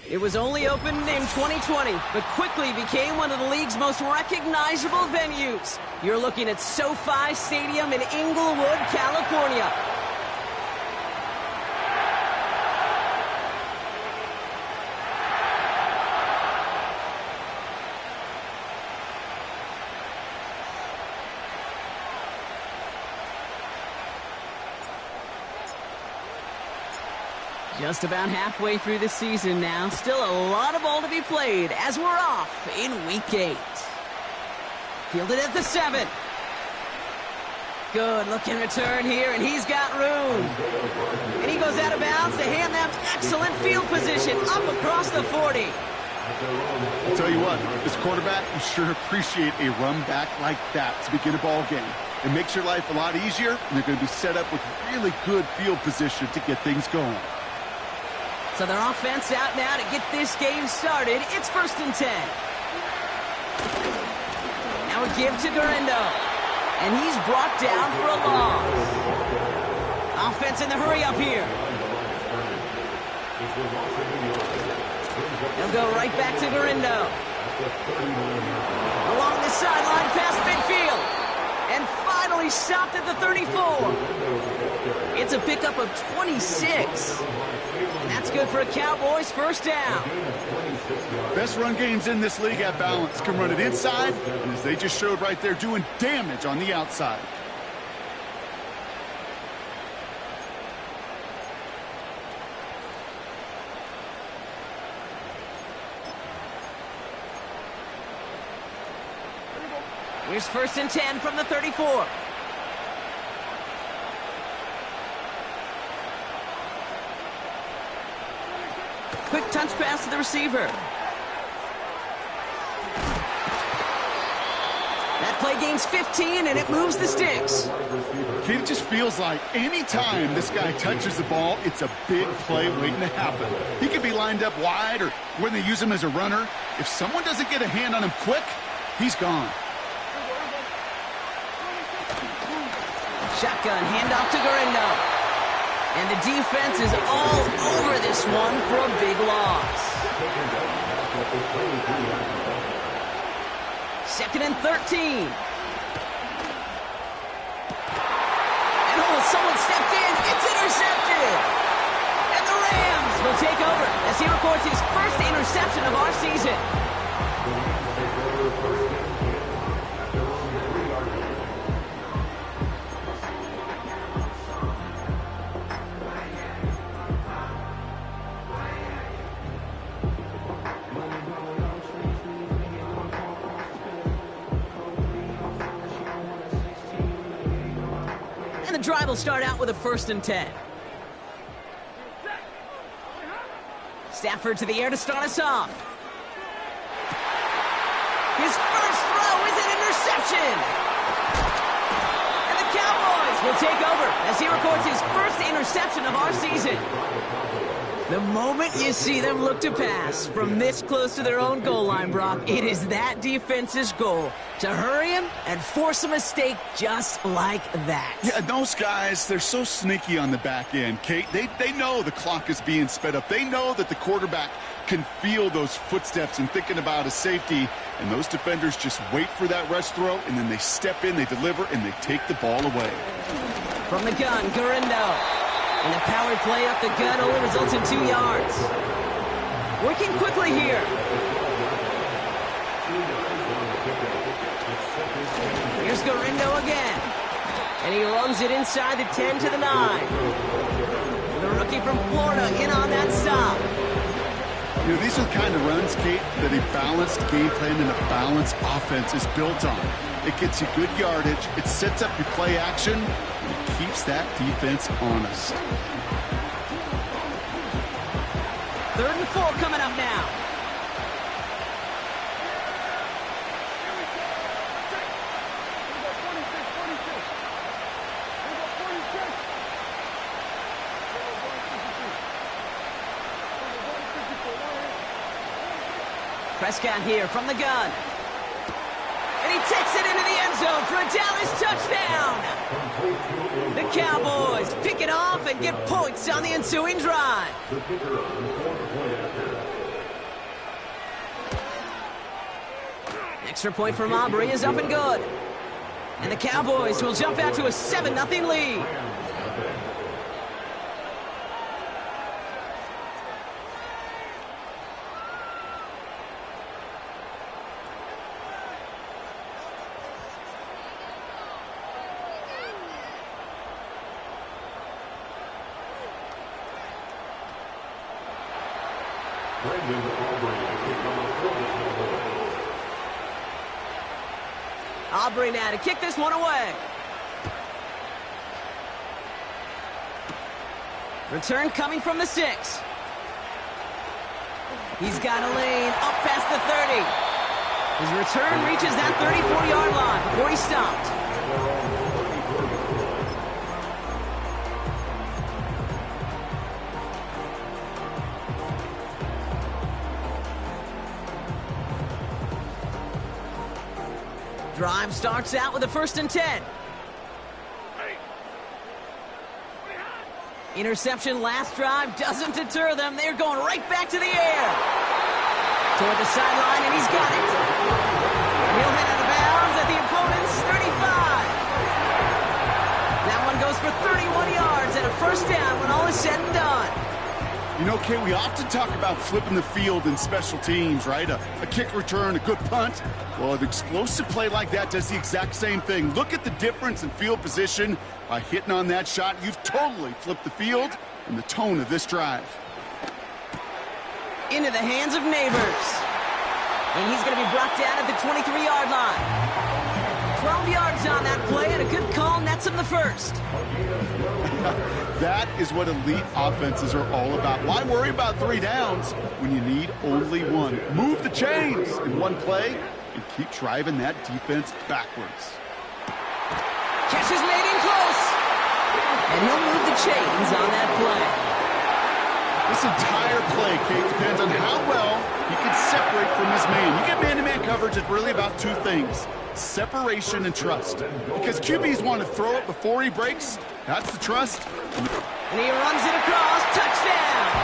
It was only opened in 2020, but quickly became one of the league's most recognizable venues. You're looking at SoFi Stadium in Inglewood, California. Just about halfway through the season now. Still a lot of ball to be played as we're off in Week 8. Fielded at the 7. Good looking return here, and he's got room. And he goes out of bounds to hand them excellent field position up across the 40. I'll tell you what, this quarterback, you sure appreciate a run back like that to begin a ball game. It makes your life a lot easier, and they're going to be set up with really good field position to get things going. So their offense out now to get this game started. It's 1st and 10. Now a give to Guerrero. And he's brought down for a loss. Offense in the hurry up here. They'll go right back to Guerrero. Along the sideline past midfield. And finally stopped at the 34. It's a pickup of 26. And that's good for a Cowboys first down. Best run games in this league have balance. Can run it inside, and as they just showed right there, doing damage on the outside. Here's 1st and 10 from the 34. Quick touch pass to the receiver. That play gains 15, and it moves the sticks. It just feels like any time this guy touches the ball, it's a big play waiting to happen. He could be lined up wide, or when they use him as a runner. If someone doesn't get a hand on him quick, he's gone. Shotgun, handoff to Guerrero. And the defense is all over this one for a big loss. 2nd and 13. And someone stepped in. It's intercepted. And the Rams will take over as he records his first interception of our season. The drive will start out with a 1st and 10. Stafford to the air to start us off. His first throw is an interception. And the Cowboys will take over as he records his first interception of our season. The moment you see them look to pass from this close to their own goal line, Brock, it is that defense's goal to hurry him and force a mistake just like that. Yeah, those guys, they're so sneaky on the back end, Kate. They know the clock is being sped up. They know that the quarterback can feel those footsteps and thinking about a safety, and those defenders just wait for that rush throw, and then they step in, they deliver, and they take the ball away. From the gun, Guerrero. And the power play up the gut only results in 2 yards. Working quickly here. Here's Guerrero again. And he runs it inside the 10 to the 9. The rookie from Florida in on that stop. You know, these are the kind of runs, Kate, that a balanced game plan and a balanced offense is built on. It gets you good yardage, it sets up your play action, and it keeps that defense honest. 3rd and 4 coming up now. Prescott here from the gun. And he takes it into the end zone for a Dallas touchdown. The Cowboys pick it off and get points on the ensuing drive. Extra point from Aubrey is up and good. And the Cowboys will jump out to a 7-0 lead. Aubrey now to kick this one away. Return coming from the 6. He's got a lane up past the 30. His return reaches that 34-yard line before he's stopped. Drive starts out with a 1st and 10. Interception last drive doesn't deter them. They're going right back to the air. Toward the sideline, and he's got it. And he'll head out of bounds at the opponent's 35. That one goes for 31 yards and a 1st down when all is said and done. You know, Kay, we often talk about flipping the field in special teams, right? A kick return, a good punt. Well, an explosive play like that does the exact same thing. Look at the difference in field position. By hitting on that shot, you've totally flipped the field and the tone of this drive. Into the hands of Neighbors. And he's going to be brought down at the 23-yard line. 12 yards on that play, and a good call nets him the 1st. That is what elite offenses are all about. Why worry about 3 downs when you need only 1? Move the chains in one play and keep driving that defense backwards. Catch is made in close. And he'll move the chains on that play. This entire play, Kate, depends on how well he can separate from his man. You get man-to-man coverage, it's really about 2 things. Separation and trust. Because QBs want to throw it before he breaks. That's the trust. And he runs it across. Touchdown!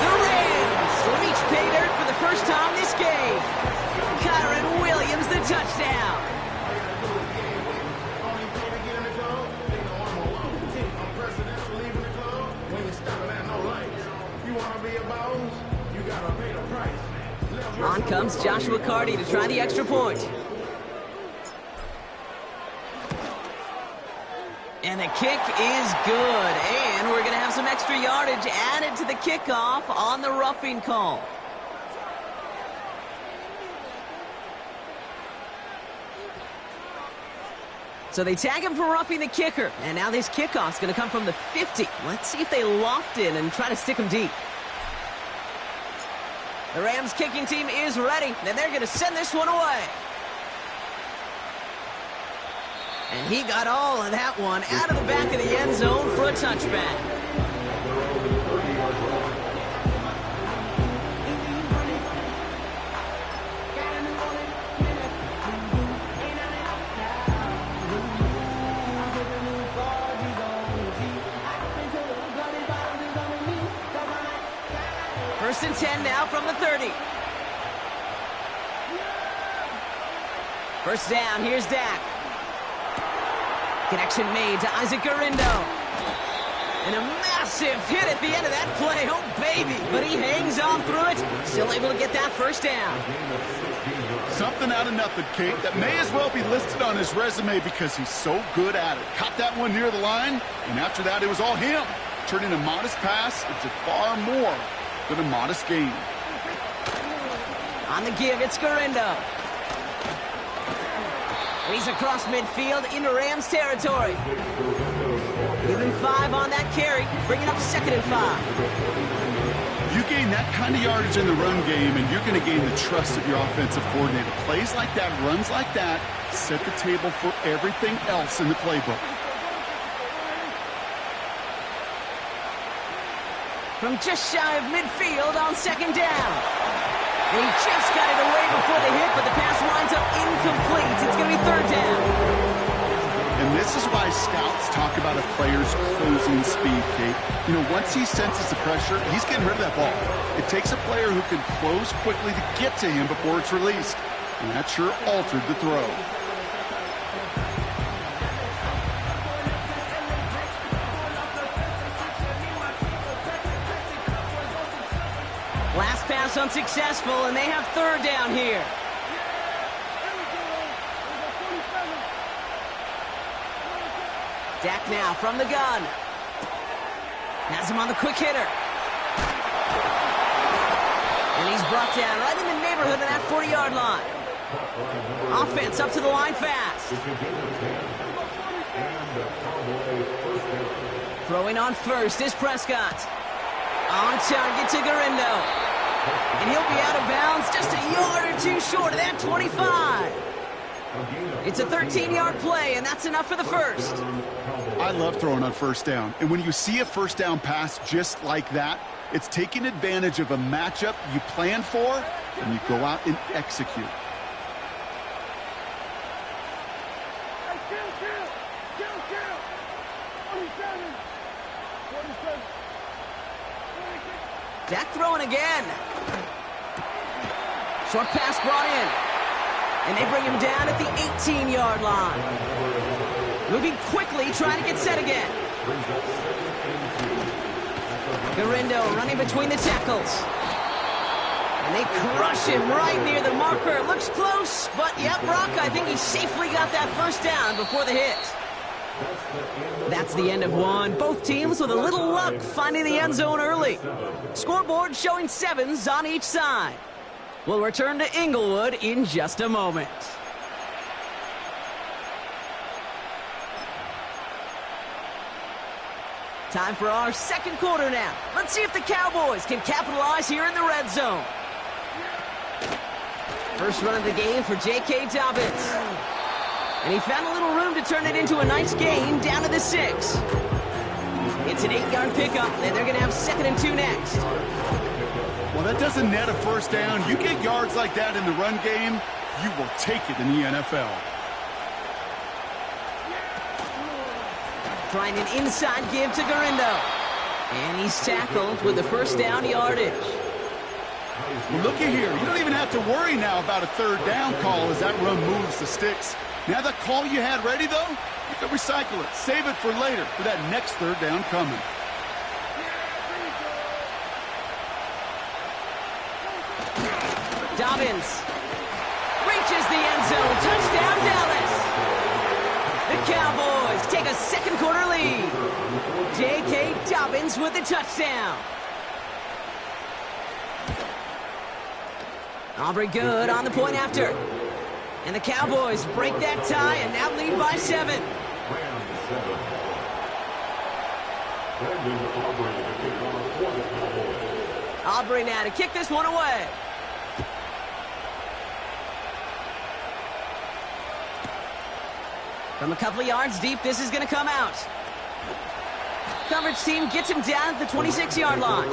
The Rams reach pay dirt for the first time this game. Kyron Williams, the touchdown. On comes Joshua Carty to try the extra point. And the kick is good. And we're going to have some extra yardage added to the kickoff on the roughing call. So they tag him for roughing the kicker. And now this kickoff's going to come from the 50. Let's see if they loft in and try to stick him deep. The Rams kicking team is ready, and they're going to send this one away. And he got all of that one out of the back of the end zone for a touchback. First and 10 now from the 30. First down, here's Dak. Connection made to Isaac Gurindo. And a massive hit at the end of that play. Oh, baby. But he hangs on through it. Still able to get that first down. Something out of nothing, Kate, that may as well be listed on his resume because he's so good at it. Caught that one near the line, and after that, it was all him. Turning a modest pass into far more than a modest gain. On the give, it's Gurindo. And he's across midfield into Rams territory. Even 5 on that carry, bringing up 2nd and 5. You gain that kind of yardage in the run game, and you're going to gain the trust of your offensive coordinator. Plays like that, runs like that, set the table for everything else in the playbook. From just shy of midfield on 2nd down. And he just got it away before the hit, but the pass winds up incomplete. It's going to be 3rd down. And this is why scouts talk about a player's closing speed, Kate. You know, once he senses the pressure, he's getting rid of that ball. It takes a player who can close quickly to get to him before it's released. And that sure altered the throw. Last pass unsuccessful, and they have third down here. Dak now from the gun. Has him on the quick hitter. And he's brought down right in the neighborhood of that 40-yard line. Offense up to the line fast. Throwing on first is Prescott. On target to Garindo. And he'll be out of bounds just a yard or two short of that 25. It's a 13-yard play, and that's enough for the first. I love throwing on first down. And when you see a first down pass just like that, it's taking advantage of a matchup you plan for, and you go out and execute. Dak throwing again. Short pass brought in. And they bring him down at the 18-yard line. Moving quickly, trying to get set again. Garindo running between the tackles. And they crush him right near the marker. Looks close, but yep, Brock, I think he safely got that first down before the hit. That's the end of one. Both teams with a little luck finding the end zone early. Scoreboard showing 7s on each side. We'll return to Inglewood in just a moment. Time for our second quarter now. Let's see if the Cowboys can capitalize here in the red zone. First run of the game for J.K. Dobbins. And he found a little room to turn it into a nice gain down to the 6. It's an 8-yard pickup, and they're going to have 2nd and 2 next. Well, that doesn't net a first down. You get yards like that in the run game, you will take it in the NFL. Trying an inside give to Garindo. And he's tackled with the first down yardage. Well, looky here. You don't even have to worry now about a third down call as that run moves the sticks. Now that call you had ready, though, you can recycle it. Save it for later for that next third down coming. Dobbins reaches the end zone. Touchdown, Dallas. The Cowboys take a second quarter lead. J.K. Dobbins with the touchdown. Aubrey Good on the point after. And the Cowboys break that tie and now lead by 7. Aubrey now to kick this one away. From a couple of yards deep, this is going to come out. Coverage team gets him down at the 26-yard line.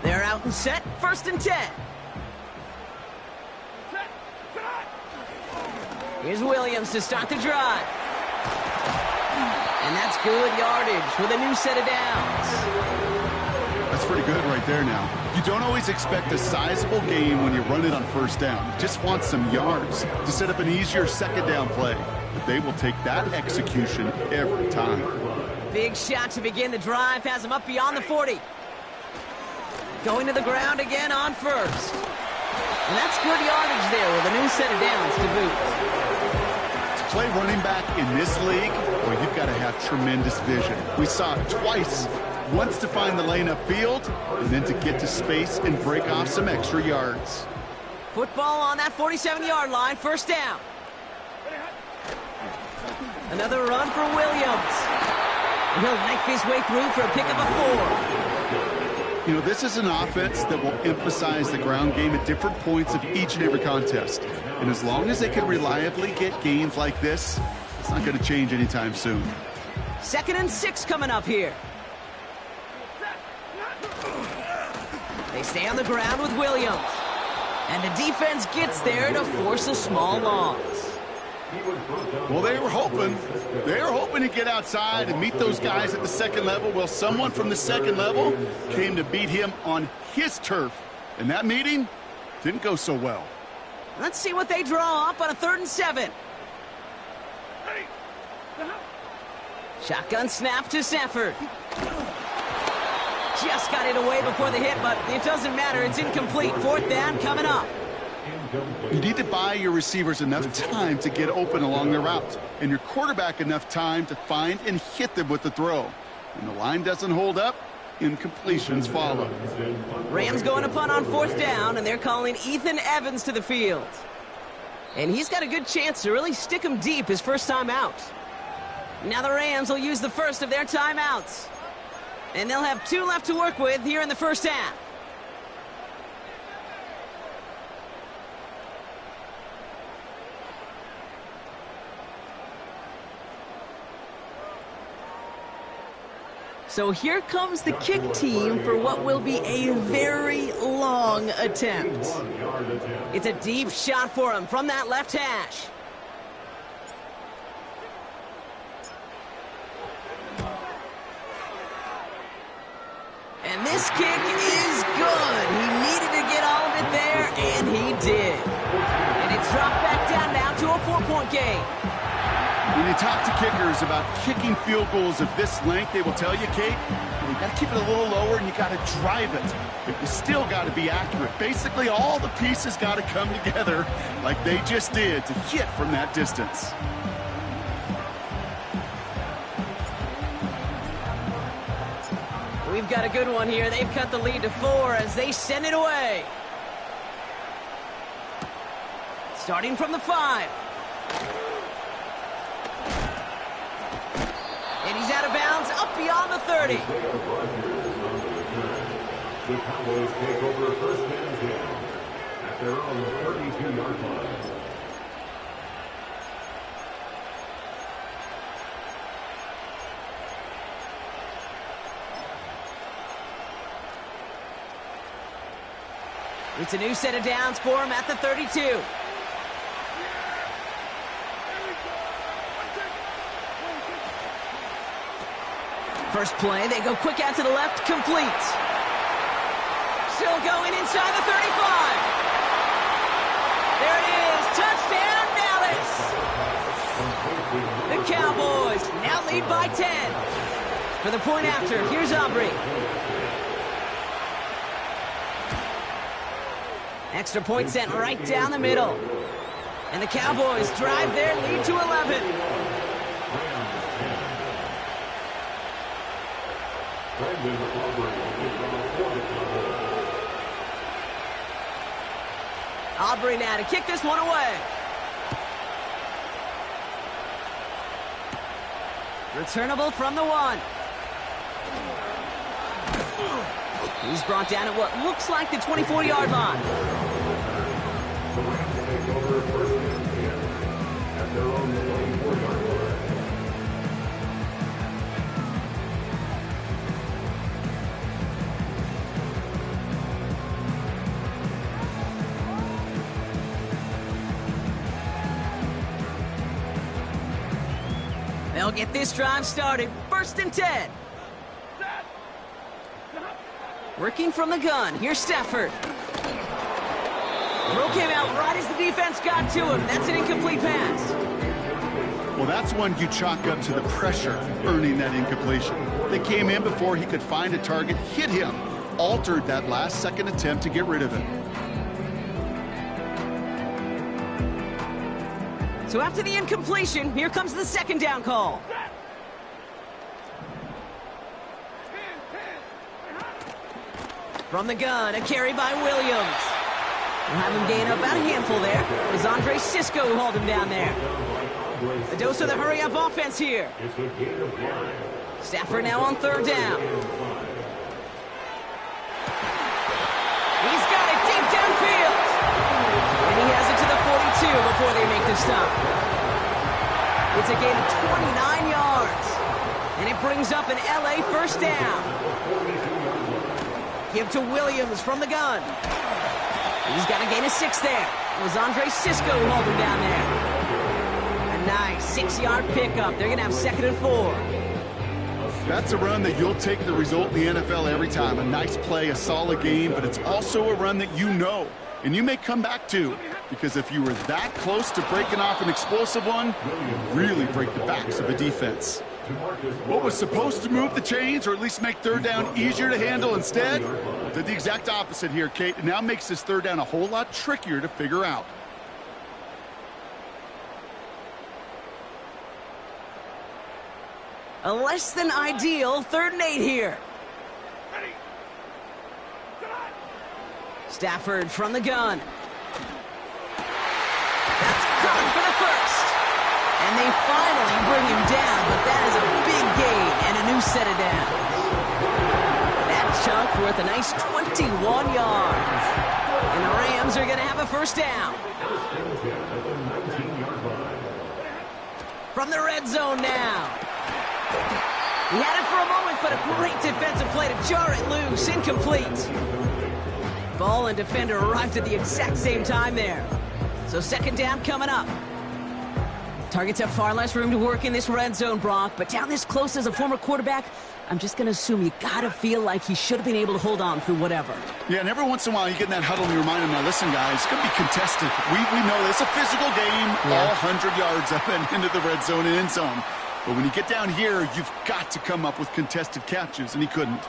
They're out and set, 1st and 10. Here's Williams to start the drive. And that's good yardage with a new set of downs. That's pretty good right there now. You don't always expect a sizable gain when you run it on first down. You just want some yards to set up an easier second down play. But they will take that execution every time. Big shot to begin the drive. Has him up beyond the 40. Going to the ground again on first. And that's good yardage there with a new set of downs to boot. Play running back in this league, well, you've got to have tremendous vision. We saw it twice. Once to find the lane upfield, and then to get to space and break off some extra yards. Football on that 47-yard line, 1st down. Another run for Williams. And he'll knife his way through for a pickup of 4. You know, this is an offense that will emphasize the ground game at different points of each and every contest. And as long as they can reliably get gains like this, it's not going to change anytime soon. 2nd and 6 coming up here. They stay on the ground with Williams. And the defense gets there to force a small loss. Well, they were hoping to get outside and meet those guys at the second level. Well, someone from the second level came to beat him on his turf. And that meeting didn't go so well. Let's see what they draw up on a 3rd and 7. Shotgun snap to Stafford. Just got it away before the hit, but it doesn't matter. It's incomplete. 4th down coming up. You need to buy your receivers enough time to get open along their routes, and your quarterback enough time to find and hit them with the throw. When the line doesn't hold up, incompletions follow. Rams going to punt on 4th down, and they're calling Ethan Evans to the field. And he's got a good chance to really stick him deep his first time out. Now the Rams will use the first of their timeouts. And they'll have 2 left to work with here in the first half. So here comes the kick team for what will be a very long attempt. It's a deep shot for him from that left hash. And this kick is good. He needed to get all of it there, and he did. And it's dropped back down now to a 4-point game. When you talk to kickers about kicking field goals of this length, they will tell you, Kate, you got to keep it a little lower and you got to drive it. But you still got to be accurate. Basically, all the pieces got to come together like they just did to hit from that distance. We've got a good one here. They've cut the lead to 4 as they send it away. Starting from the 5. And he's out of bounds, up beyond the 30. The Cowboys take over first and 10 at their own 32-yard line. It's a new set of downs for him at the 32. First play, they go quick out to the left, complete. Still going inside the 35. There it is, touchdown Dallas. The Cowboys now lead by 10. For the point after, here's Aubrey. Extra point sent right down the middle. And the Cowboys drive their lead to 11. Aubrey now to kick this one away. Returnable from the 1. He's brought down at what looks like the 24-yard line. The Rams take over first and 10 at their own 24-yard line. They'll get this drive started. First and 10. Working from the gun. Here's Stafford. Throw came out right as the defense got to him. That's an incomplete pass. Well, that's one you chalk up to the pressure earning that incompletion. They came in before he could find a target, hit him, altered that last-second attempt to get rid of it. So after the incompletion, here comes the second down call. From the gun, a carry by Williams. We'll have him gain about a handful there. It was Andre Cisco who hauled him down there. A dose of the hurry-up offense here. Stafford now on 3rd down. He's got it deep downfield. And he has it to the 42 before they make the stop. It's a gain of 29 yards. And it brings up an LA first down. Give to Williams from the gun. He's got to gain a 6 there. It was Andre Cisco who hauled him down there. A nice 6-yard pickup. They're going to have 2nd and 4. That's a run that you'll take the result in the NFL every time. A nice play, a solid game, but it's also a run that you know, and you may come back to, because if you were that close to breaking off an explosive one, you really break the backs of a defense. What was supposed to move the chains, or at least make 3rd down easier to handle instead, did the exact opposite here, Kate. It now makes this 3rd down a whole lot trickier to figure out. A less than ideal 3rd and 8 here. Stafford from the gun. That's coming for the first. And they finally bring him down, but that is a big gain and a new set of downs. That chunk worth a nice 21 yards. And the Rams are going to have a 1st down. From the red zone now. He had it for a moment, but a great defensive play to jar it loose. Incomplete. Ball and defender arrived at the exact same time there. So 2nd down coming up. Targets have far less room to work in this red zone, Brock, but down this close as a former quarterback, I'm just going to assume you got to feel like he should have been able to hold on through whatever. Yeah, and every once in a while you get in that huddle and you remind him, now listen, guys, it's going to be contested. We know it's a physical game, all 100 yards up and into the red zone and end zone. But when you get down here, you've got to come up with contested catches, and he couldn't.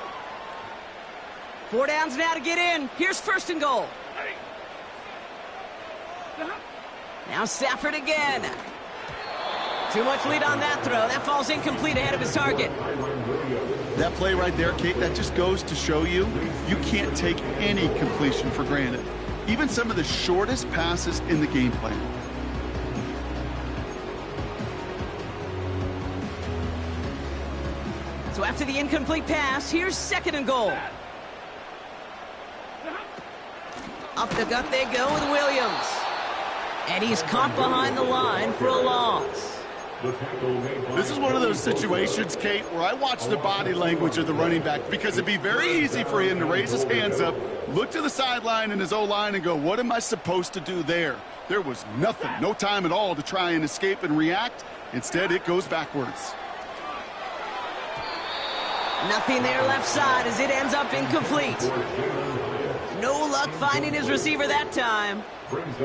4 downs now to get in. Here's 1st and goal. Now Stafford again. Too much lead on that throw. That falls incomplete ahead of his target. That play right there, Kate, that just goes to show you, you can't take any completion for granted. Even some of the shortest passes in the game plan. So after the incomplete pass, here's 2nd and goal. Up the gut they go with Williams. And he's caught behind the line for a loss. This is one of those situations, Kate, where I watch the body language of the running back, because it'd be very easy for him to raise his hands up, look to the sideline and his O-line and go, what am I supposed to do there? There was nothing, no time at all to try and escape and react. Instead, it goes backwards. Nothing there left side as it ends up incomplete. No luck finding his receiver that time.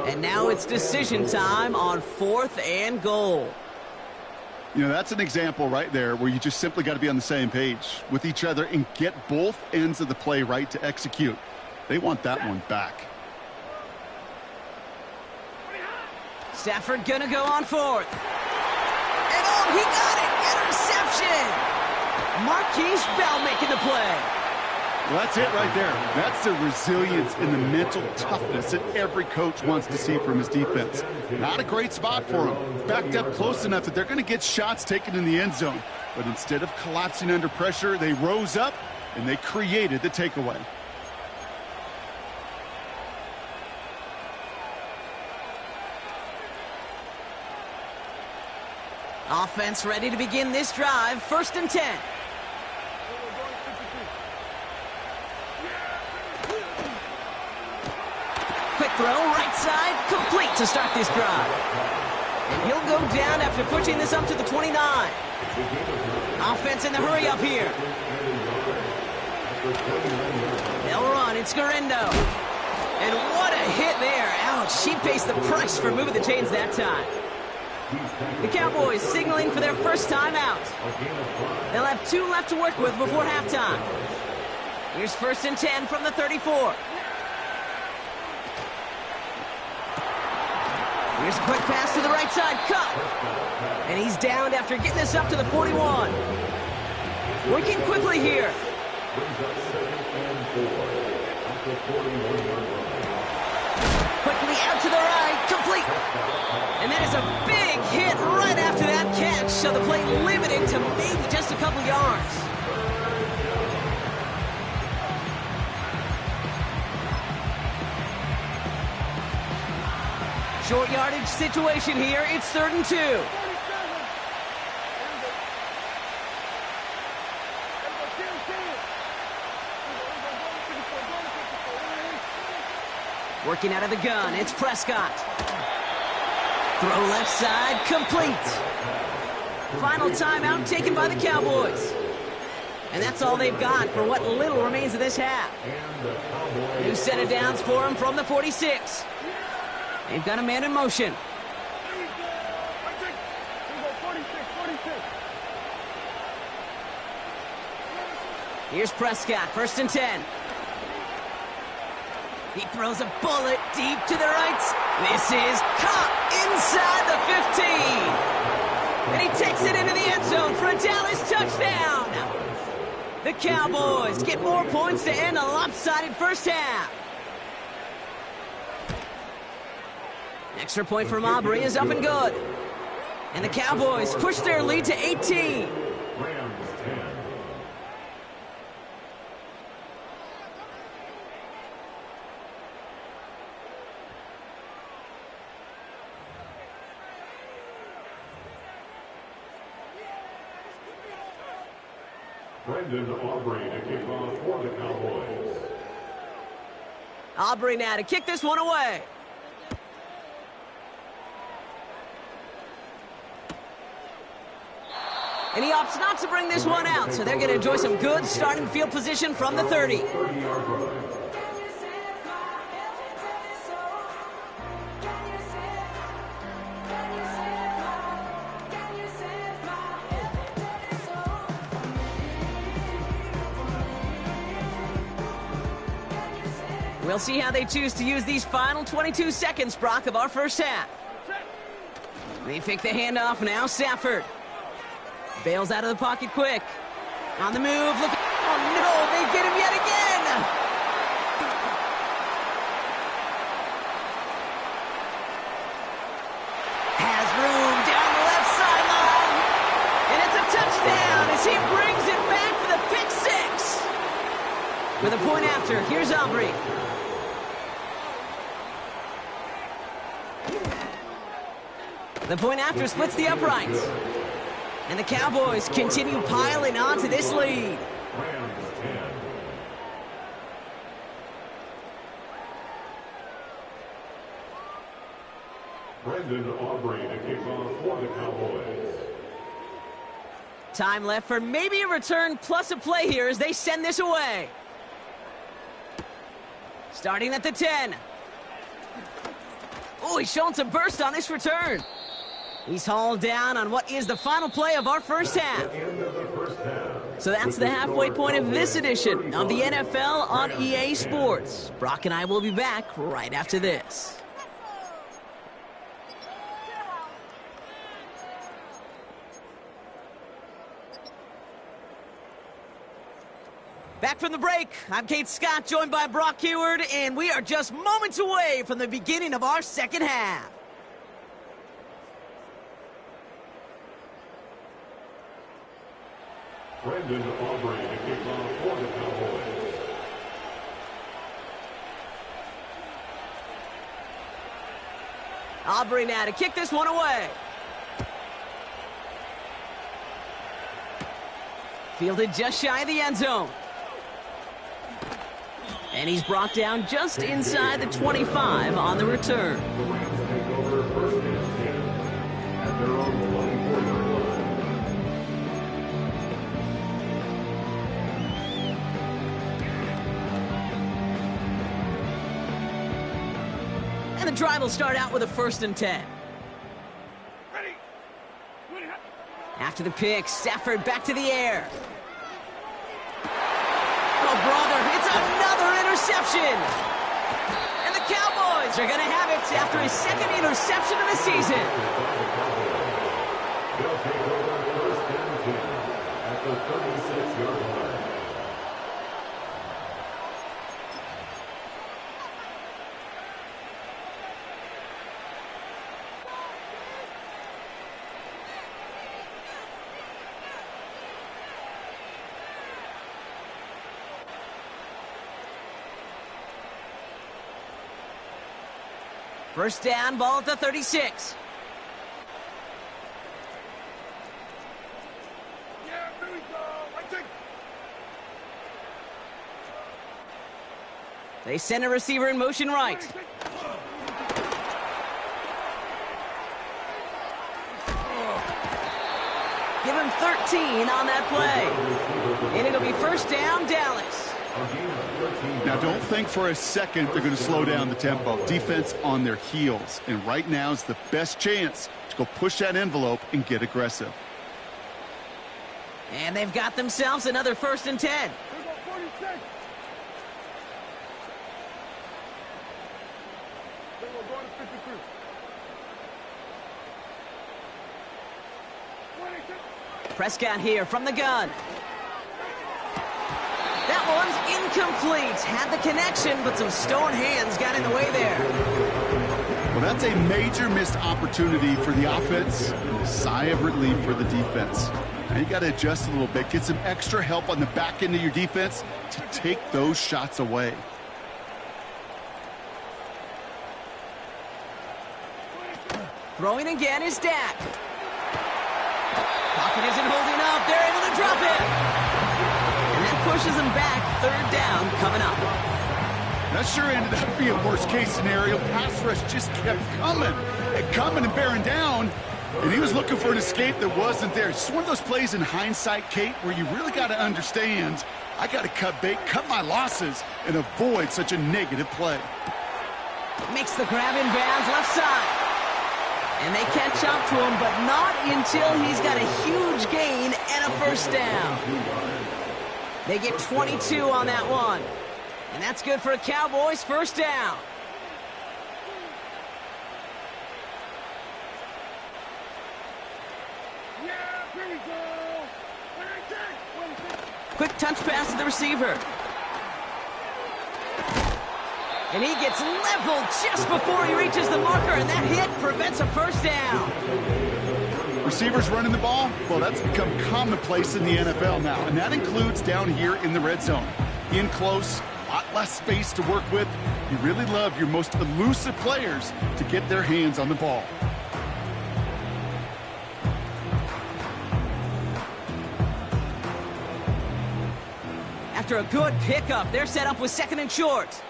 And now it's decision time on 4th and goal. You know, that's an example right there where you just simply got to be on the same page with each other and get both ends of the play right to execute. They want that one back. Stafford gonna go on 4th. And oh, he got it! Interception! Marquise Bell making the play. Well, that's it right there. That's the resilience and the mental toughness that every coach wants to see from his defense. Not a great spot for him. Backed up close enough that they're going to get shots taken in the end zone. But instead of collapsing under pressure, they rose up and they created the takeaway. Offense ready to begin this drive. 1st and 10. Quick throw, right side, complete to start this drive. And he'll go down after pushing this up to the 29. Offense in the hurry up here. They'll run, it's Guerrero. And what a hit there. Ouch, she pays the price for moving the chains that time. The Cowboys signaling for their first time out. They'll have 2 left to work with before halftime. Here's 1st and 10 from the 34. Here's a quick pass to the right side, Cup. And he's downed after getting this up to the 41. Working quickly here. Quickly out to the right, complete. And that is a big hit right after that catch, so the play limited to maybe just a couple yards. Short yardage situation here. It's 3rd and 2. Working out of the gun, it's Prescott. Throw left side, complete. Final timeout taken by the Cowboys. And that's all they've got for what little remains of this half. New set of downs for them from the 46. They've got a man in motion. Here's Prescott, 1st and 10. He throws a bullet deep to the right. This is caught inside the 15. And he takes it into the end zone for a Dallas touchdown. The Cowboys get more points to end a lopsided first half. Extra point from Aubrey is up and good. And the Cowboys push their lead to 18. Brendan Aubrey to kick off for the Cowboys. Aubrey now to kick this one away. And he opts not to bring this one out, so they're going to enjoy some good starting field position from the 30. 30-yard line. We'll see how they choose to use these final 22 seconds, Brock, of our first half. They fake the handoff, now Stafford. Bails out of the pocket quick. On the move, look. Oh no, they get him yet again! Has room down the left sideline. And it's a touchdown as he brings it back for the pick six. With a point after, here's Aubrey. The point after splits the uprights. And the Cowboys continue piling on to this lead. Rams 10. Brendan Aubrey to kick off for the Cowboys. Time left for maybe a return plus a play here as they send this away. Starting at the 10. Oh, he's showing some burst on this return. He's hauled down on what is the final play of our first half. End of the first half. So that's the halfway point of this edition of the NFL on EA Sports. Brock and I will be back right after this. Back from the break, I'm Kate Scott, joined by Brock Huard, and we are just moments away from the beginning of our second half. Brendan Aubrey to kick off for the Cowboys. Aubrey now to kick this one away. Fielded just shy of the end zone. And he's brought down just inside the 25 on the return. The Rams take over 1st and 10 at their own 24-yard line. And the drive will start out with a 1st and 10. After the pick, Stafford back to the air. Oh, brother, it's another interception. And the Cowboys are going to have it after his second interception of the season. They'll take over 1st and 10 at the 36-yard line. First down, ball at the 36. They send a receiver in motion right. Give him 13 on that play. And it'll be first down, Dallas. Now, don't think for a second they're going to slow down the tempo. Defense on their heels. And right now is the best chance to go push that envelope and get aggressive. And they've got themselves another 1st and 10. Prescott here from the gun. That one's incomplete. Had the connection, but some stone hands got in the way there. Well, that's a major missed opportunity for the offense. A sigh of relief for the defense. Now you got to adjust a little bit. Get some extra help on the back end of your defense to take those shots away. Throwing again is Dak. Pocket isn't holding up. They're able to drop it. And that pushes them back. 3rd down coming up. That sure ended up being worst case scenario. Pass rush just kept coming and bearing down. And he was looking for an escape that wasn't there. It's one of those plays in hindsight, Kate, where you really got to understand, I got to cut bait, cut my losses, and avoid such a negative play. Makes the grab in bounds left side. And they catch up to him, but not until he's got a huge gain and a 1st down. They get 22 on that one. And that's good for a Cowboys 1st down. Quick touch pass to the receiver. And he gets leveled just before he reaches the marker, and that hit prevents a 1st down. Receivers running the ball, well, that's become commonplace in the NFL now, and that includes down here in the red zone. In close, a lot less space to work with. You really love your most elusive players to get their hands on the ball. After a good pickup, they're set up with 2nd and short.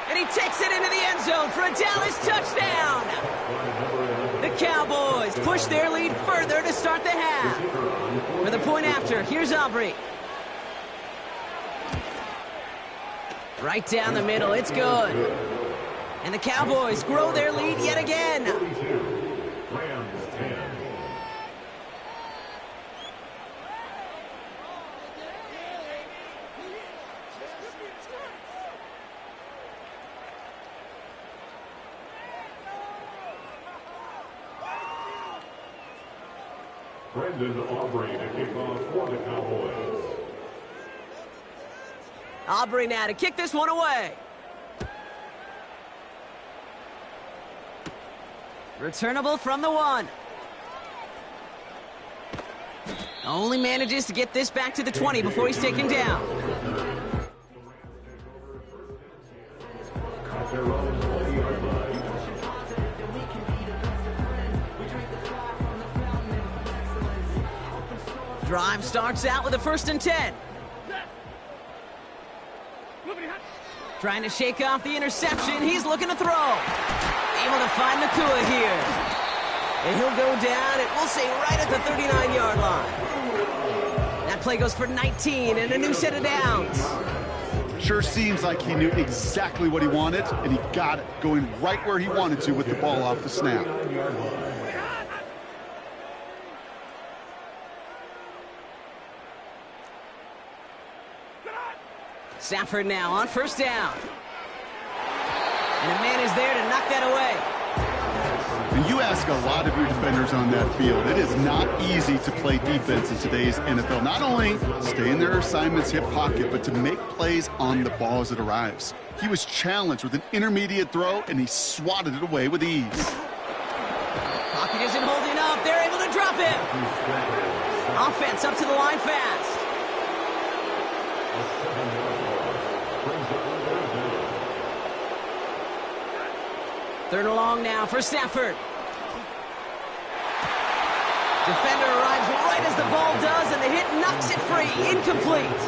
And he takes it into the end zone for a Dallas touchdown. The Cowboys push their lead further to start the half. For the point after, here's Aubrey. Right down the middle, it's good. And the Cowboys grow their lead yet again. Rams 10. Brendan Aubrey to kick off for the Cowboys. Aubrey now to kick this one away. Returnable from the 1. Only manages to get this back to the 20 before he's taken down. At their own 20-yard line. Drive starts out with a 1st and 10. Trying to shake off the interception. He's looking to throw. Able to find Nakua here. And he'll go down, and we'll say right at the 39-yard line. That play goes for 19 and a new set of downs. Sure seems like he knew exactly what he wanted, and he got it, going right where he wanted to with the ball off the snap. Stafford now on 1st down. And a man is there to knock that away. And you ask a lot of your defenders on that field. It is not easy to play defense in today's NFL. Not only stay in their assignment's hip pocket, but to make plays on the ball as it arrives. He was challenged with an intermediate throw, and he swatted it away with ease. Pocket isn't holding up. They're able to drop him. Offense up to the line fast. Third and long now for Stafford. Defender arrives right as the ball does, and the hit knocks it free. Incomplete.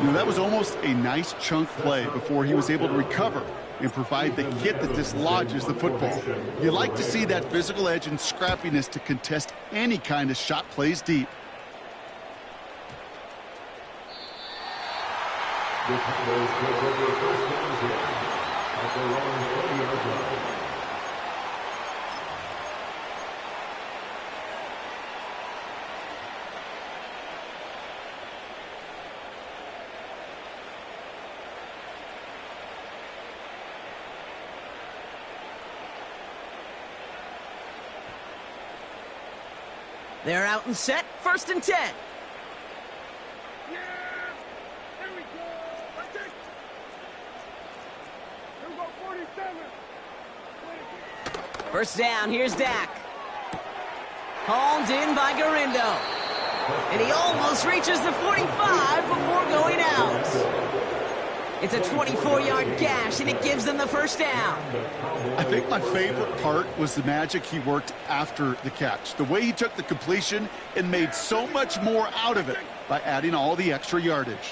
You know, that was almost a nice chunk play before he was able to recover and provide the hit that dislodges the football. You like to see that physical edge and scrappiness to contest any kind of shot plays deep. They're out and set, 1st and 10. First down, here's Dak. Hauled in by Garindo. And he almost reaches the 45 before going out. It's a 24-yard gash, and it gives them the first down. I think my favorite part was the magic he worked after the catch. The way he took the completion and made so much more out of it by adding all the extra yardage.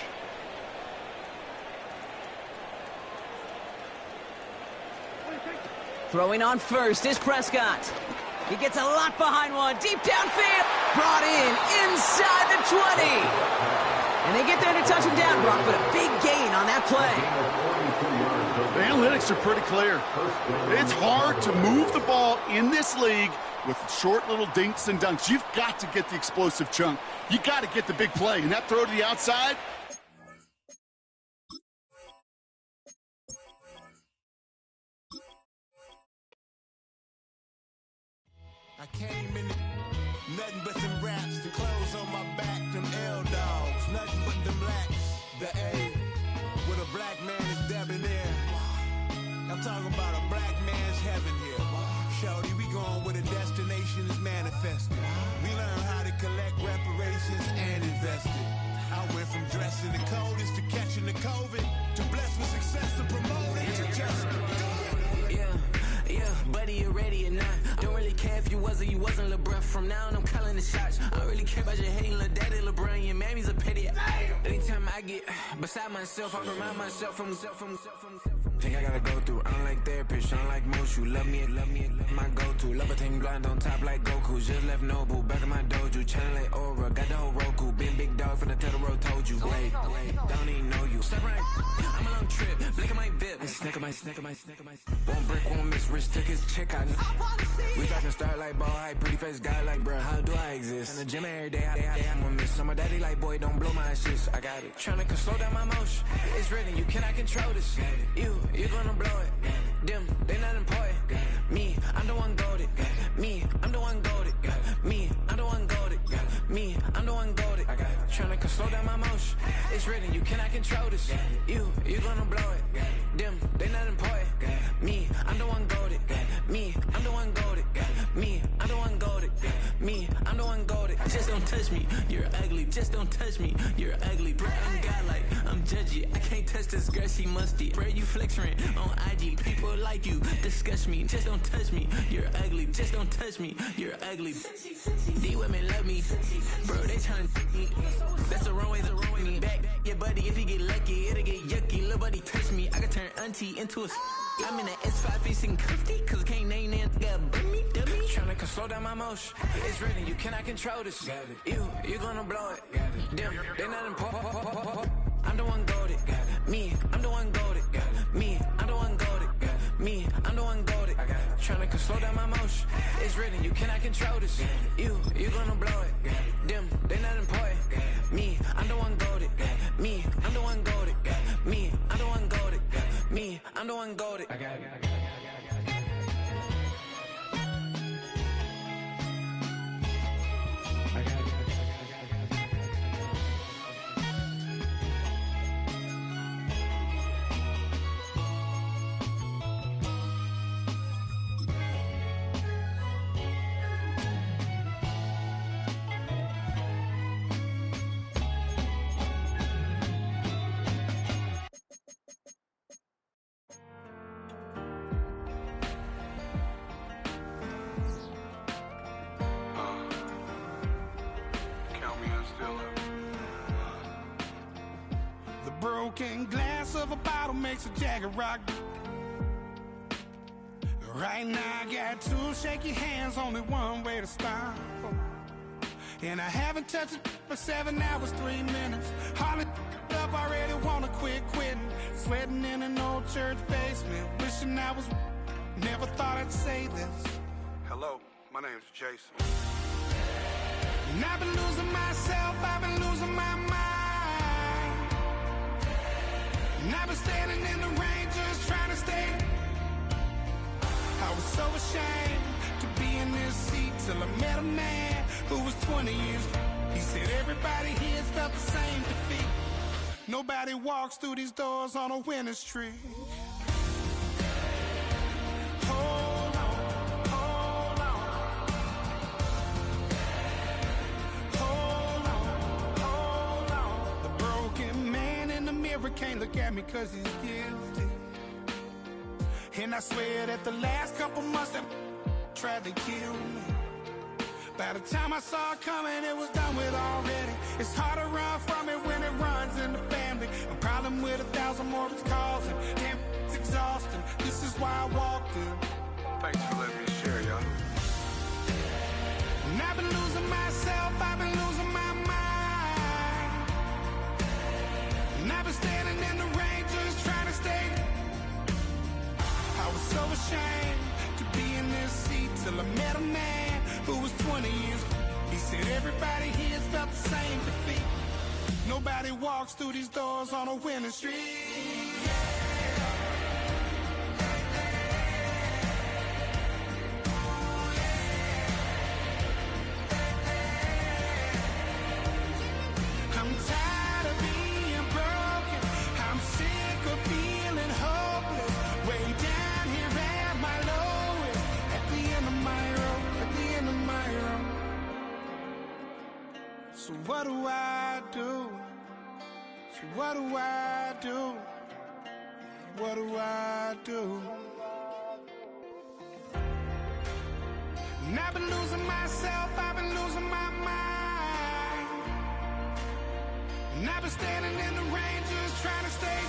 Throwing on first is Prescott. He gets a lot behind one. Deep downfield. Brought in inside the 20. And they get there to touch him down, Brock, but a big gain on that play. The analytics are pretty clear. It's hard to move the ball in this league with short little dinks and dunks. You've got to get the explosive chunk. You got to get the big play. And that throw to the outside, I came in nothing but them raps, the clothes on my back, them L-dogs, nothing but them lacks, the A, with a black man is debonair. I'm talking about a black man's heaven here. Shorty, we going where the destination is manifested. We learn how to collect reparations and invest it. I went from dressing the coldest to catching the COVID, to blessed with success and promoted to just do it. Yeah, buddy, you ready or not? Don't really care if you was or you wasn't LeBron. From now on, I'm calling the shots. I don't really care about your hating little daddy LeBron. Your mammy's a pity. Anytime I get beside myself, I remind myself from think I gotta go through. I don't like therapists, I don't like most. You love me, my go-to. Love a thing blind on top like Goku. Just left Noble, back in my dojo. Channel like Aura, got the whole Roku. Been big dog from the Tether Road, told you. Wait, don't even know you. Step right, I'm a long trip. Blink of my VIP. Snack of my. Won't break, won't miss. Rich took his check out. We talking start like ball hype. Pretty face guy like, bruh, how do I exist? In the gym every day, I'm gonna miss. Some of daddy like, boy, don't blow my assist. I got it. Tryna slow down my motion. It's written, you cannot control this. You gonna blow it. Them, they not important. Me, I'm the one goated. Me, I'm the one goated. Me, I'm the one goated. Me, I'm the one goated. Tryna slow down my motion. It's written, you cannot control this. You gonna blow it. Them, they not important. Me, I'm the one goated. Me, I'm the one goated. Me, I'm the one goated. Me, I'm the one goated. Just don't touch me, you're ugly. Just don't touch me, you're ugly. Bro, I'm godlike, I'm judgy. I can't touch this girl, she musty. Bro, you flexing on IG. People like you disgust me. Just don't touch me, you're ugly. Just don't touch me, you're ugly. These women love me, bro, they trying to me. That's the wrong way, back your buddy. If he get lucky, it'll get yucky. Little buddy touch me, I can turn auntie into a I'm in the S5 facing comfy, cause I can't name that got me, dummy. Tryna slow down my motion. It's written, you cannot control this. You gonna blow it. Them, they not important. I'm the one goated. Me, I'm the one goated. Me, I'm the one goated. Me, I'm the one goated. Tryna slow down my motion. It's written, you cannot control this. You gonna blow it. Them, they not important. Me, I'm the one goated. Me, I'm the one goated. Me, I'm the one goated. Me, I'm the one goated. broken glass of a bottle makes a Jagger rock. Right now I got two shaky hands, only one way to stop. And I haven't touched it for 7 hours, 3 minutes. Hardly up, already wanna quit quitting. Sweating in an old church basement, wishing I was. Never thought I'd say this. Hello, my name's Jason. And I've been losing myself, I've been losing my mind. And I've been standing in the rain just trying to stay. I was so ashamed to be in this seat till I met a man who was 20 years. He said everybody here felt the same defeat. Nobody walks through these doors on a winning streak. Hold on, hold on. Hold on, hold on. The broken man in the mirror can't look at me 'cause he's guilty. And I swear that the last couple months that tried to kill me. By the time I saw it coming, it was done with already. It's hard to run from it when it runs in the family. A problem with 1,000 more it's causing. Damn, it's exhausting. This is why I walked in. Thanks for letting me share, y'all. And I've been losing myself, I've been losing my mind. And I've been standing in the rain just trying to stay. I was so ashamed to be in this seat till I met a man who was 20 years. He said everybody here felt the same defeat. Nobody walks through these doors on a winning streak. I'm tired of being broken. I'm sick of feeling hopeless. Way down here at my lowest. At the end of my road. At the end of my road. So what do I do? So what do I do? What do I do? And I've been losing myself, I've been losing my mind. And I've been standing in the rain just trying to stay.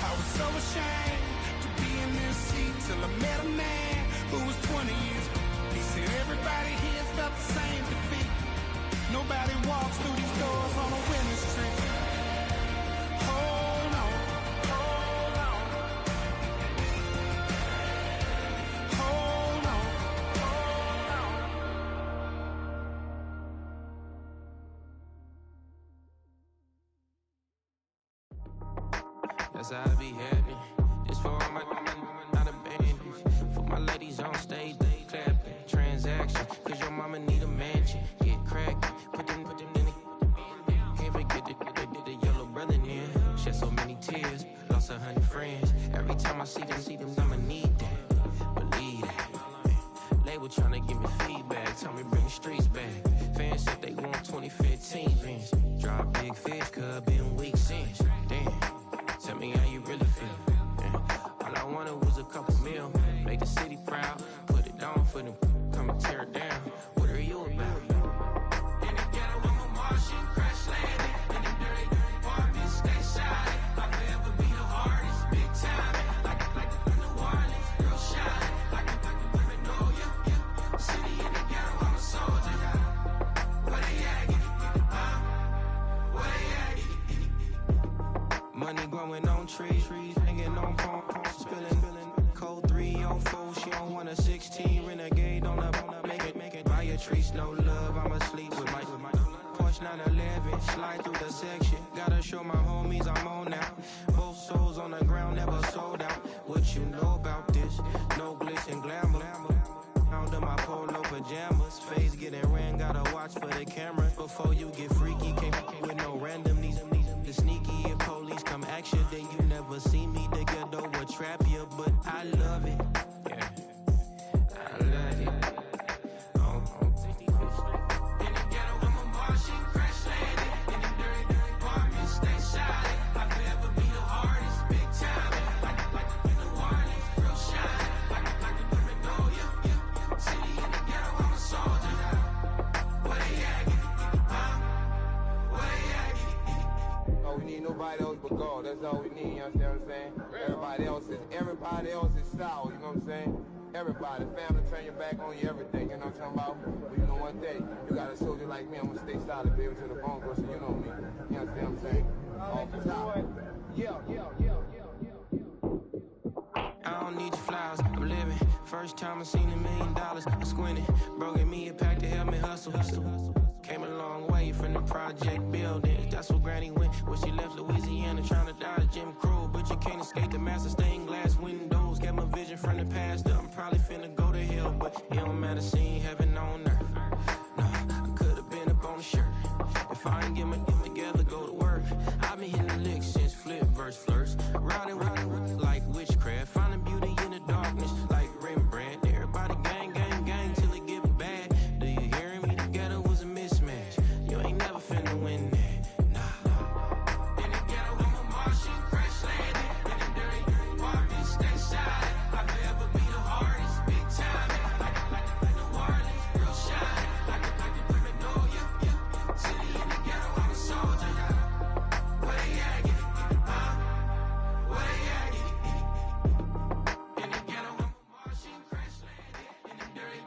I was so ashamed to be in this seat till I met a man who was 20 years. He said everybody here felt the same defeat. Nobody walks through these doors on a winning streak. Hold on, hold on. Hold on, hold on. That's how I be happy. This for all my not abandoned. For my ladies on stage, they clapping. Transaction, 'cause your mama need a mansion. Get crackin', put them in the. Can't forget the yellow brother in. Shed so many tears, lost 100 friends. Every time I see them, I'ma need that. Believe that. Label tryna give me feedback, tell me bring the streets back. Fans said they want 2015 Vince. Drop big fish, 'cause been weeks since. Damn. Tell me how you really feel. Yeah. All I wanted was a couple mil. Make the city proud. Put it down for them. Come and tear it down. What are you about? In the ghetto, I'm a Martian. Crash landing. In the dirty apartments. Stay shiny. I'll forever be the hardest. Big time. Like New Orleans. Real shine. Like women know you. City in the ghetto, I'm a soldier. Where they at? Where they at? Money growing on trees, hanging on palms, spilling. Code 304, she don't want a 16. Renegade on the make it. Buy a trees, no love, I'm asleep with my Porsche 911, slide through the section. Gotta show my homies I'm on now. Both souls on the ground, never sold out. What you know about this? No glitz and glamour. Under my polo pajamas, face getting ran, gotta watch for the cameras. Before you get freaky, can't with no random. The sneaky, if police come ask you, then you never see me. The ghetto will trap you, but I love it. Yeah, I love it. In the ghetto, I'm a Martian, crash landing. In the dirty apartments, stay shiny. I'll forever be the hardest, big time. Like New Orleans, real shine. Like women know you. City in the ghetto, I'm a soldier. Where they at? Where they at? All we need dog. That's all we need, you understand what I'm saying? Everybody else is sour, you know what I'm saying? Everybody, family, turn your back on you, everything, you know what I'm talking about? But you know one day, you got a soldier like me, I'm gonna stay solid, baby, to the bone, so you know me. You understand what I'm saying? Off the top. I don't need your flowers, I'm living. First time I seen $1 million, I squinted. Bro, give me a pack to help me hustle. Came a long way from the project buildings. That's where Granny went when she left Louisiana, trying to dodge Jim Crow. But you can't escape the master stained glass windows. Got my vision from the past. I'm probably finna go to hell, but it don't matter, seeing heaven on earth. No, I could've been up on the shirt. If I ain't get my together, go to work. I've been hitting the licks since flip verse flirts. Riding with